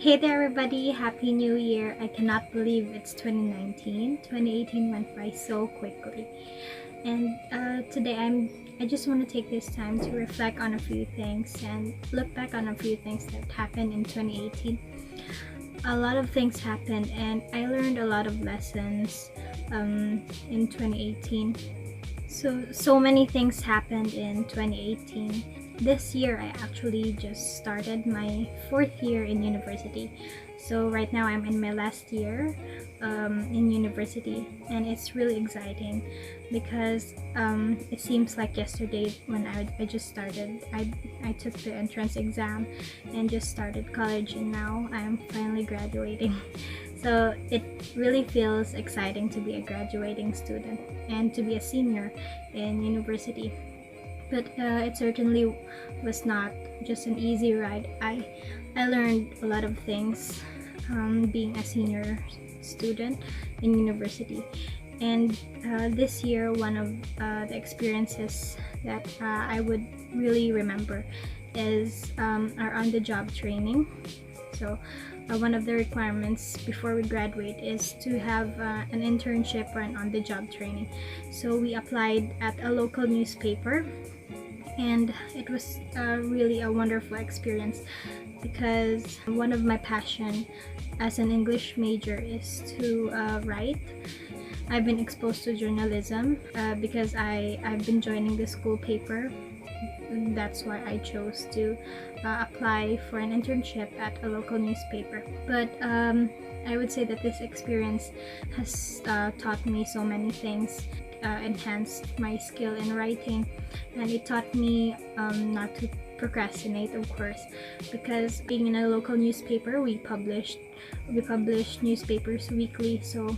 Hey there everybody, Happy New Year. I cannot believe it's 2019. 2018 went by so quickly. And today I just want to take this time to reflect on a few things and look back on a few things that happened in 2018. A lot of things happened and I learned a lot of lessons in 2018. So many things happened in 2018. This year I actually just started my 4th year in university. So right now I'm in my last year in university, and it's really exciting because it seems like yesterday when I just started. I took the entrance exam and just started college, and now I'm finally graduating. So it really feels exciting to be a graduating student and to be a senior in university. But it certainly was not just an easy ride. I learned a lot of things being a senior student in university. And this year, one of the experiences that I would really remember is our on-the-job training. So one of the requirements before we graduate is to have an internship or an on-the-job training. So we applied at a local newspaper, and it was really a wonderful experience because one of my passion as an English major is to write. I've been exposed to journalism because I've been joining the school paper. That's why I chose to apply for an internship at a local newspaper. But I would say that this experience has taught me so many things, enhanced my skill in writing, and it taught me not to procrastinate, of course, because being in a local newspaper, we published newspapers weekly. So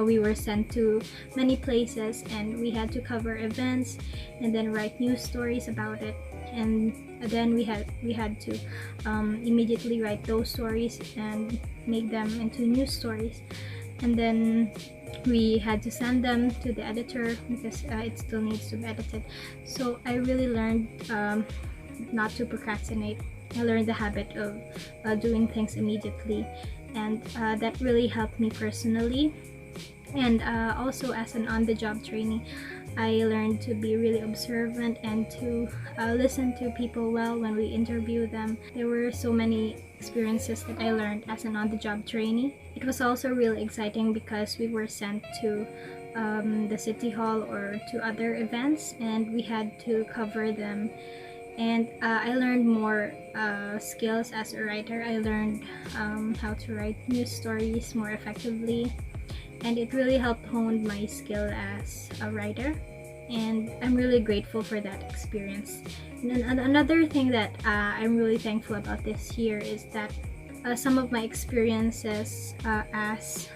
we were sent to many places and we had to cover events and then write news stories about it, and then we had to immediately write those stories and make them into news stories, and then we had to send them to the editor because it still needs to be edited. So I really learned not to procrastinate. I learned the habit of doing things immediately, and that really helped me personally. And also as an on-the-job trainee, I learned to be really observant and to listen to people well when we interview them. There were so many experiences that I learned as an on-the-job trainee. It was also really exciting because we were sent to the city hall or to other events and we had to cover them. And I learned more skills as a writer. I learned how to write news stories more effectively, and it really helped hone my skill as a writer, and I'm really grateful for that experience. And then another thing that I'm really thankful about this year is that some of my experiences as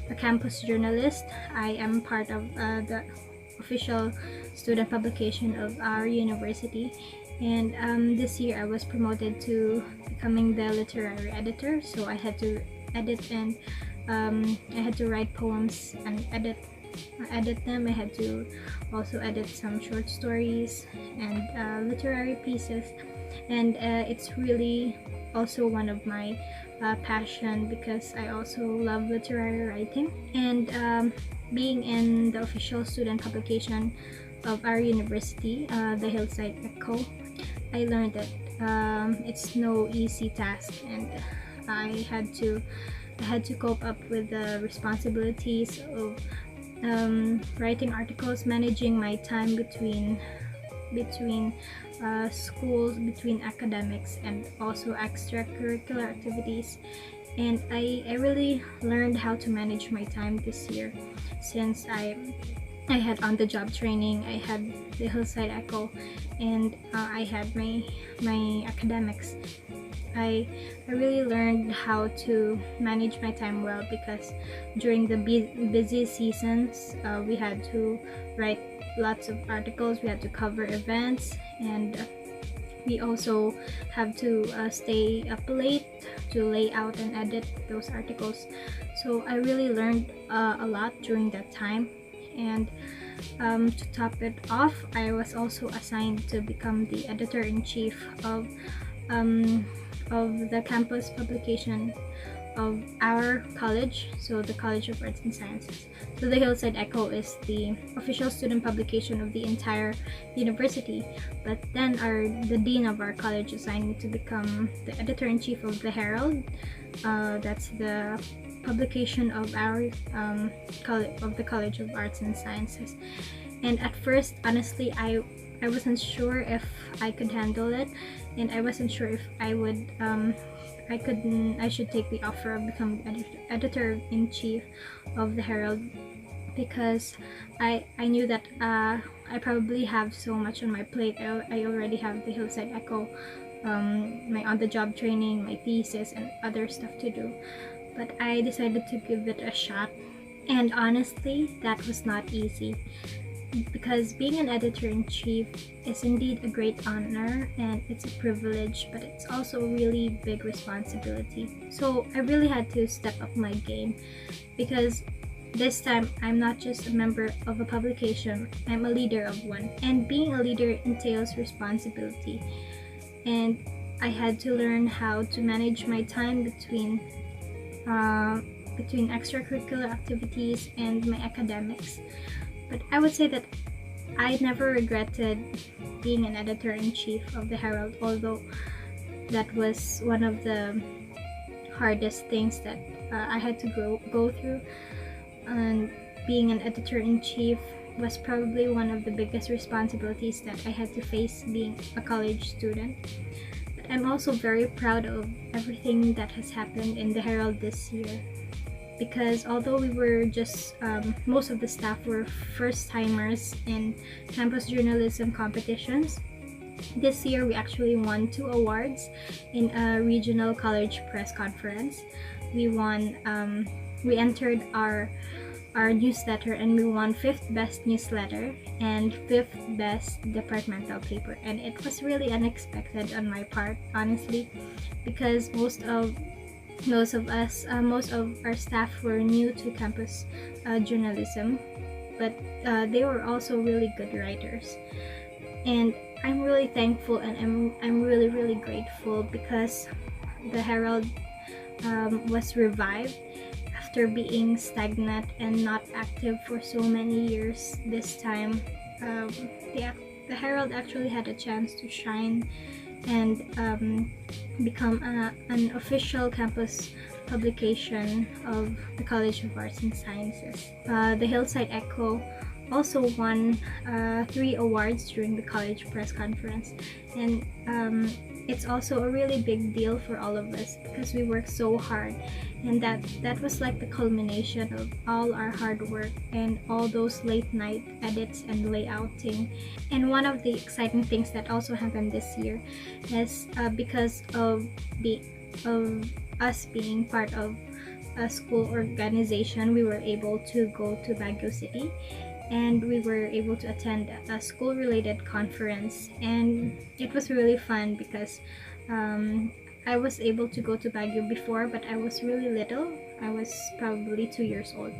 a campus journalist. I am part of the official student publication of our university, and this year I was promoted to becoming the literary editor, so I had to edit and I had to write poems and edit them. I had to also edit some short stories and literary pieces, and it's really also one of my passion because I also love literary writing. And being in the official student publication of our university, the Hillside Echo, I learned that it's no easy task, and I had to cope up with the responsibilities of writing articles, managing my time between schools, between academics, and also extracurricular activities. And I really learned how to manage my time this year since I had on-the-job training, I had the Hillside Echo, and I had my academics. I really learned how to manage my time well because during the busy seasons, we had to write lots of articles, we had to cover events, and we also have to stay up late to lay out and edit those articles. So I really learned a lot during that time. And to top it off, I was also assigned to become the editor-in-chief of of the campus publication of our college, so the College of Arts and Sciences. So the Hillside Echo is the official student publication of the entire university, but then the dean of our college assigned me to become the editor-in-chief of the Herald. That's the publication of our of the College of Arts and Sciences. And at first, honestly, I wasn't sure if I could handle it, and I wasn't sure if I would I should take the offer of becoming editor-in-chief of the Herald, because I knew that I probably have so much on my plate. I already have the Hillside Echo, my on-the-job training, my thesis, and other stuff to do. But I decided to give it a shot, and honestly, that was not easy, because being an editor-in-chief is indeed a great honor and it's a privilege, but it's also a really big responsibility. So I really had to step up my game, because this time I'm not just a member of a publication, I'm a leader of one. And being a leader entails responsibility, and I had to learn how to manage my time between extracurricular activities and my academics. But I would say that I never regretted being an editor-in-chief of the Herald, although that was one of the hardest things that I had to go through. And being an editor-in-chief was probably one of the biggest responsibilities that I had to face being a college student. But I'm also very proud of everything that has happened in the Herald this year, because although we were just most of the staff were first-timers in campus journalism competitions, this year we actually won 2 awards in a regional college press conference. We entered our newsletter, and we won 5th best newsletter and 5th best departmental paper. And it was really unexpected on my part, honestly, because most of our staff were new to campus journalism, but they were also really good writers. And I'm really thankful, and I'm really grateful, because the Herald was revived after being stagnant and not active for so many years. This time, the Herald actually had a chance to shine and become an official campus publication of the College of Arts and Sciences. The Hillside Echo also won 3 awards during the college press conference, and it's also a really big deal for all of us, because we worked so hard, and that was like the culmination of all our hard work and all those late night edits and layouting. And one of the exciting things that also happened this year is because of us being part of a school organization, we were able to go to Baguio City, and we were able to attend a school-related conference, and it was really fun, because I was able to go to Baguio before, but I was really little. I was probably 2 years old.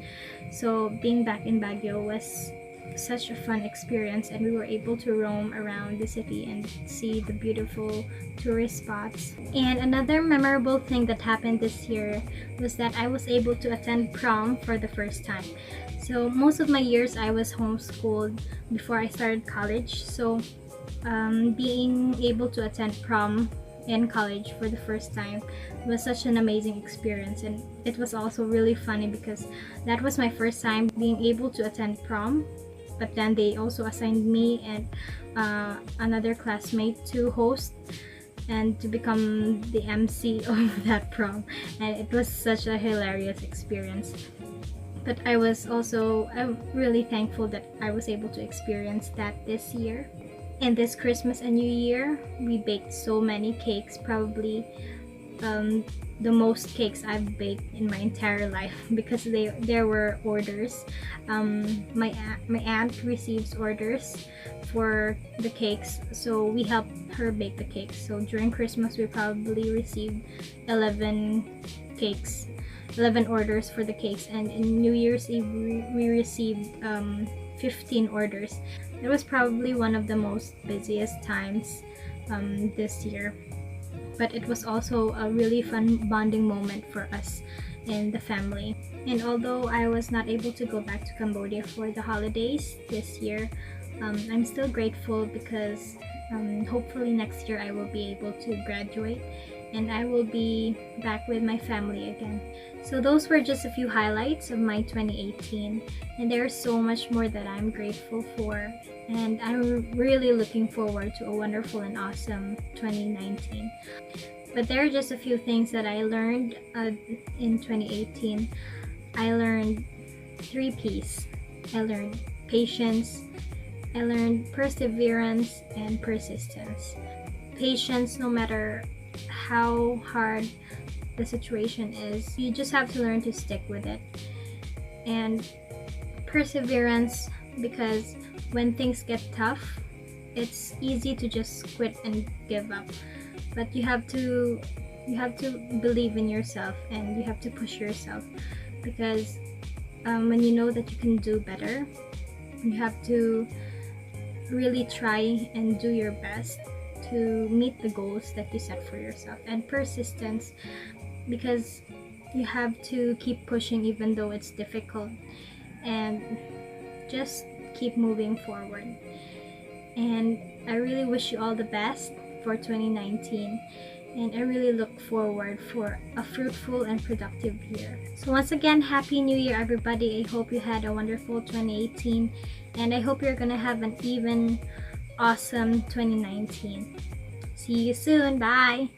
So being back in Baguio was such a fun experience, and we were able to roam around the city and see the beautiful tourist spots. And another memorable thing that happened this year was that I was able to attend prom for the first time. So most of my years I was homeschooled before I started college, so being able to attend prom in college for the first time was such an amazing experience. And it was also really funny, because that was my first time being able to attend prom, but then they also assigned me and another classmate to host and to become the MC of that prom, and it was such a hilarious experience. But I'm really thankful that I was able to experience that this year. And this Christmas and New Year, we baked so many cakes, probably the most cakes I've baked in my entire life, because there were orders. My aunt receives orders for the cakes, so we helped her bake the cakes. So during Christmas, we probably received 11 orders for the cakes, and in New Year's Eve we received 15 orders. It was probably one of the most busiest times this year. but it was also a really fun bonding moment for us in the family. And although I was not able to go back to Cambodia for the holidays this year, I'm still grateful because hopefully next year I will be able to graduate and I will be back with my family again. So those were just a few highlights of my 2018, and there's so much more that I'm grateful for, and I'm really looking forward to a wonderful and awesome 2019. But there are just a few things that I learned in 2018. I learned 3 P's. I learned patience, I learned perseverance, and persistence. Patience, no matter how hard the situation is, you just have to learn to stick with it. And perseverance, because when things get tough, it's easy to just quit and give up. But you have to believe in yourself and you have to push yourself, because when you know that you can do better, you have to really try and do your best to meet the goals that you set for yourself. And persistence, because you have to keep pushing even though it's difficult, and just keep moving forward. And I really wish you all the best for 2019, and I really look forward for a fruitful and productive year. So once again, Happy New Year everybody. I hope you had a wonderful 2018, and I hope you're gonna have an even awesome 2019. See you soon. Bye.